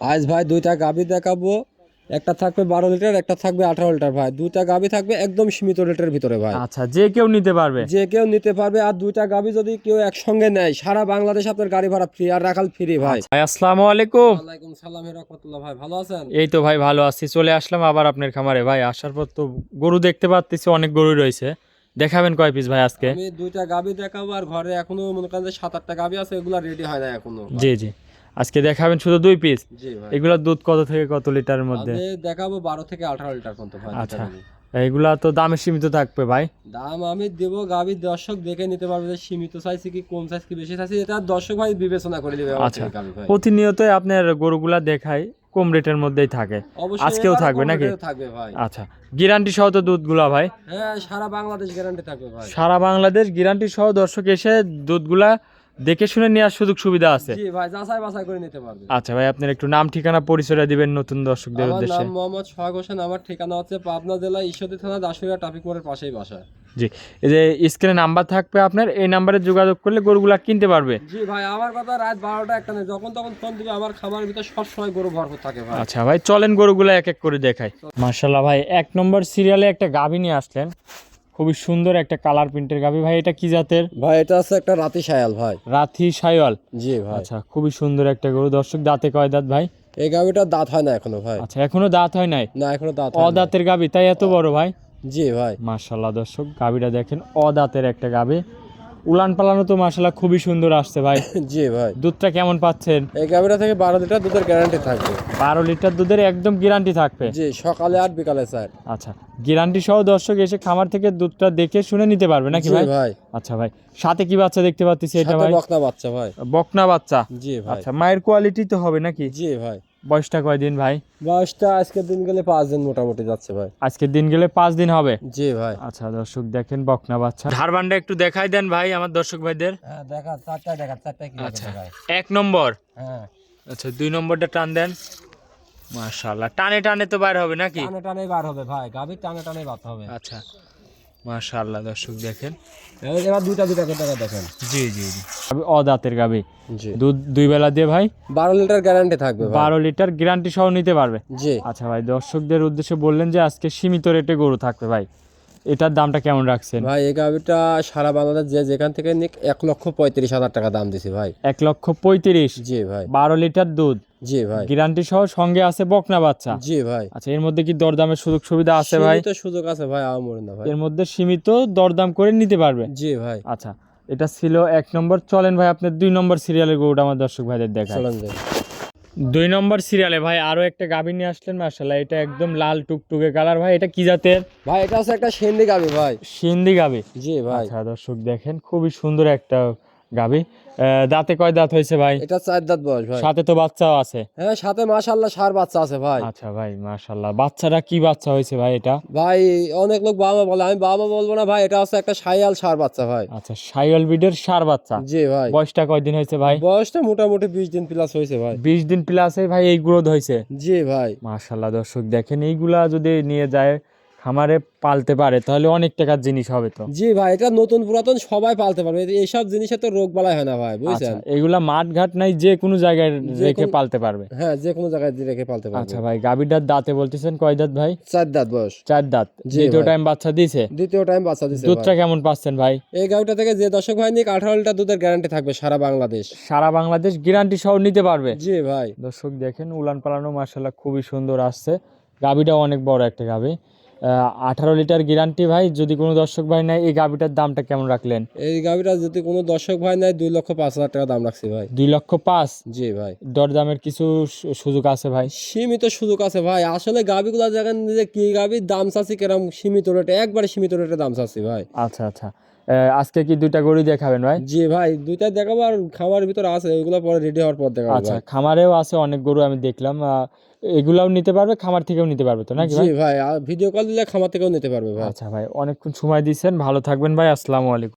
আজ ভাই দুইটা গাভী দেখাবো, একটা থাকবে 12 লিটার, একটা থাকবে 18 লিটার ভাই। দুইটা গাভী থাকবে একদম সীমিত রেটের ভিতরে ভাই, আচ্ছা, যে কেউ নিতে পারবে? যে কেউ নিতে পারবে। আর দুইটা গাভী যদি কেউ একসঙ্গে নেয় সারা বাংলাদেশ আপনার গাড়ি ভাড়া ফ্রি আর রাখাল ফ্রি ভাই। আচ্ছা, ভাই আসসালামু আলাইকুম। ওয়ালাইকুম সালাম রাহমাতুল্লাহ। ভাই ভালো আছেন? এই তো ভাই ভালো আছি, চলে আসলাম আবার আপনার খামারে। ভাই আসার পর তো গরু দেখতে পাচ্ছি, অনেক গরু রয়েছে। দেখাবেন কয় পিস ভাই আজকে? আমি দুইটা গাভী দেখাবো, আর ঘরে এখনো মনে করেন যে 7-8টা গাভী আছে, এগুলা রেডি হয় না এখনো। জি জি, আজকে দেখাবেন শুধু 2 পিস। জি ভাই, এগুলোর দুধ কত থেকে কত লিটারের মধ্যে? আমি দেখাবো 12 থেকে 18 লিটার পর্যন্ত ভাই। আচ্ছা, এইগুলা তো দামে সীমিত থাকবে ভাই? দাম আমি দেবো, গাভীর দর্শক দেখে নিতে পারবে যে সীমিত চাইছি কি কম চাইছি কি বেশি চাইছি, এটা দর্শক ভাই বিবেচনা করে নেবে। আচ্ছা, প্রতিনিয়তই আপনার গরুগুলা দেখাই কম রেটের মধ্যেই থাকে, আজকেও থাকবে নাকি? থাকবে ভাই। আচ্ছা, গ্যারান্টি সহ তো দুধগুলা ভাই? হ্যাঁ, সারা বাংলাদেশ গ্যারান্টি থাকবে ভাই। সারা বাংলাদেশ গ্যারান্টি সহ দর্শক এসে দুধগুলা দেখে শুনে নেওয়ার সুযোগ সুবিধা আছে? জি ভাই, যাচাই বাছাই করে নিতে পারবে। আচ্ছা ভাই, আপনার একটু নাম ঠিকানা পরিচয়টা দিবেন নতুন দর্শকদের আমার উদ্দেশ্যে। নাম মোহাম্মদ সোহাগ হোসেন, আমার ঠিকানা হচ্ছে পাবনা জেলা ঈশ্বরদী থানা দাসুরিয়া ট্রাফিক মোড়ের পাশেই বাসা। জি, এই যে স্ক্রিনে নাম্বার থাকবে আপনার, এই নাম্বারে যোগাযোগ করলে গরুগুলা কিনতে পারবে। জি ভাই, আমার কথা রাত 12টা একটা নেই, যখন তখন ফোন দিবে। আমার খামারের ভিতর সবসময় গরু ভরপুর থাকে ভাই। আচ্ছা ভাই, চলেন গরুগুলা এক এক করে দেখাই। মাশাআল্লাহ ভাই, 1 নম্বর সিরিয়ালে একটা গাভী নিয়ে আসলেন, খুবই সুন্দর একটা কালার প্রিন্টের গাভী। ভাই এটা কি জাতের? ভাই এটা আছে একটা রাতি শায়াল ভাই। রাথি সাইওয়াল? জি ভাই। আচ্ছা, খুবই সুন্দর একটা গরু। দর্শক দাঁতে কয় দাঁত ভাই? এই গাভীটার দাঁত হয় না এখনো ভাই। আচ্ছা, এখনো দাঁত হয় নাই? না, এখনো দাঁত হয় না। অদাঁতের গাভী, তাই এত বড় ভাই? জি ভাই। মাশাআল্লাহ দর্শক, গাভীটা দেখেন, অদাঁতের একটা গাভী। উলান পালানো তো মাশাআল্লাহ খুবই সুন্দর আসছে ভাই। জি ভাই। দুধটা কেমন পাচ্ছেন? এই গাভীটা থেকে 12 লিটার দুধের গ্যারান্টি থাকবে। 12 লিটার দুধের একদম গ্যারান্টি থাকবে? জি, সকালে 8 বিকালে 4। আচ্ছা, গ্যারান্টি সহ দর্শক এসে খামার থেকে দুধটা দেখে শুনে নিতে পারবে নাকি জি ভাই? ভাই। আচ্ছা ভাই, সাথে কি বাচ্চা দেখতে পাচ্ছি এটা সাথে ভাই? বকনা বাচ্চা ভাই। বকনা বাচ্চা? জি ভাই। আচ্ছা, মায়ের কোয়ালিটি তো হবে নাকি? জি ভাই। বয়সটা কয়দিন ভাই? বয়সটা আজকের দিন গেলে 5 দিন মোটামুটি যাচ্ছে ভাই। আজকের দিন গেলে 5 দিন হবে? জি ভাই। আচ্ছা দর্শক দেখেন, বকনা বাচ্চা। ধারবানটা একটু দেখাই দেন ভাই আমার দর্শক ভাইদের। হ্যাঁ দেখা, চারটা কি আচ্ছা, দেখায়। 1 নম্বর। হ্যাঁ। আচ্ছা, 2 নম্বরটা টান দেন। মাশাআল্লাহ, টানে টানে তো বাইর হবে নাকি? টানে টানে বার হবে ভাই, গাভীর টানে টানে বার হবে। আচ্ছা, মাশাআল্লাহ দর্শক দেখেন। এবার দুইটা করে দেখা দেখেন। জি জি জি, অদাঁতের গাভী, জি। দুধ 2 বেলা দিয়ে ভাই? 12 লিটার গ্যারান্টি থাকবে ভাই। 12 লিটার গ্যারান্টি সহ নিতে পারবে? জি। আচ্ছা ভাই, দর্শকদের উদ্দেশ্যে বললেন যে আজকে সীমিত রেটে গরু থাকবে ভাই, এটার দামটা কেমন রাখছেন? ভাই এই গাভীটা সারা বাংলাদেশ যে যেখান থেকে নিক 1,35,000 টাকা দাম দিছি ভাই। 1,35,000? জি ভাই। 12 লিটার দুধ, জি ভাই। গ্যারান্টি সহ, সঙ্গে আছে বকনা বাচ্চা? জি ভাই। আচ্ছা, এর মধ্যে কি দরদামের সুযোগ সুবিধা আছে ভাই? সীমিত সুযোগ আছে ভাই, আমার না ভাই। এর মধ্যে সীমিত দরদাম করে নিতে পারবে? জি ভাই। আচ্ছা, এটা ছিল 1 নম্বর। চলেন ভাই আপনার 2 নম্বর সিরিয়ালের গরুটা আমার দর্শক ভাইদের দেখায়। চলেন যাই। 2 নম্বর সিরিয়ালে ভাই আরো একটা গাভী নিয়ে আসলেন, মাশাআল্লাহ এটা একদম লাল টুকটুকে কালার। ভাই এটা কি জাতের? ভাই এটা হচ্ছে একটা সিন্ধি গাভী ভাই। সিন্ধি গাভী? জি ভাই। আচ্ছা দর্শক দেখেন, খুবই সুন্দর একটা গাভী। দাঁতে কয় দাঁত হয়েছে ভাই? এটা 4 দাঁত বয়স ভাই। সাথে তো বাচ্চাও আছে? হ্যাঁ, সাথে মাশাআল্লাহ 4 বাচ্চা আছে ভাই। আচ্ছা ভাই, মাশাআল্লাহ। বাচ্চাটা কি বাচ্চা হয়েছে ভাই এটা? ভাই অনেক লোক বাবা বলে, আমি বাবা বলবো না ভাই, এটা হচ্ছে একটা শায়াল 4 বাচ্চা ভাই। আচ্ছা, সাইওয়াল ব্রিডের ষাঁড় বাচ্চা? জি ভাই। বয়সটা কয়দিন হয়েছে ভাই? বয়সটা মোটামুটি 20 দিন প্লাস হয়েছে ভাই। 20 দিন প্লাসে ভাই এই গ্রোথ হয়েছে? জি ভাই। মাশাআল্লাহ দর্শক দেখেন, এইগুলা যদি নিয়ে যায় খামারে পালতে পারে তাহলে অনেক টাকার জিনিস হবে তো। জি ভাই, এটা নতুন পুরাতন সবাই পালতে পারবে, এইসব জিনিসে তো রোগ বালাই হয় না ভাই, আচ্ছা, বুঝছেন? এগুলা মাঠ ঘাট নাই, যে কোনো জায়গায় যে রেখে কোনো- পালতে পারবে? হ্যাঁ, যে কোনো জায়গায় রেখে পালতে পারবে। আচ্ছা ভাই, গাভীটার দাঁতে বলতেছেন কয় দাঁত ভাই? 4 দাঁত বয়স। 4 দাঁত। জি দ্বিতীয় ভাই। টাইম বাচ্চা দিয়েছে? দ্বিতীয় টাইম বাচ্চা দিছে দুধটা ভাই। কেমন পাচ্ছেন ভাই? এই গাভীটা থেকে যে দর্শক ভাই নিক 18 লিটার দুধের গ্যারান্টি থাকবে সারা বাংলাদেশ। সারা বাংলাদেশ গ্যারান্টি সহ নিতে পারবে? জি ভাই। দর্শক দেখেন, উলান পালানো মাশাআল্লাহ খুবই সুন্দর আসছে। গাভীটা অনেক বড় একটা গাভী। 18 লিটার গ্যারান্টি ভাই। যদি কোনো দর্শক ভাই নেয়, এই গাভীটার দামটা কেমন রাখলেন? এই গাভীটা যদি কোনো দর্শক ভাই নেয় 2,05,000 টাকা দাম রাখছি ভাই। 2,05,000? জি ভাই। দরদামের কিছু সুযোগ আছে ভাই? সীমিত সুযোগ আছে ভাই, আসলে গাভীগুলা দেখেন যে কি গাভীর দাম চাচ্ছি কেরম, সীমিত রেটে, একবারে সীমিত রেটে দাম চাচ্ছি ভাই। আচ্ছা আচ্ছা, আজকে কি 2টা গরু দেখাবেন ভাই? জি ভাই, দুইটাই দেখাবো, আর খামার ভিতরে আছে, এগুলো পরে রেডি হওয়ার পর দেখাবো আচ্ছা, ভাই। খামারেও আছে অনেক গরু আমি দেখলাম। এগুলাও নিতে পারবে, খামার থেকেও নিতে পারবে তো নাকি জি ভাই? ভাই, আর ভিডিও কল দিলে খামার থেকেও নিতে পারবে ভাই। আচ্ছা ভাই, অনেকক্ষণ সময় দিয়েছেন, ভালো থাকবেন ভাই, আসসালামু আলাইকুম।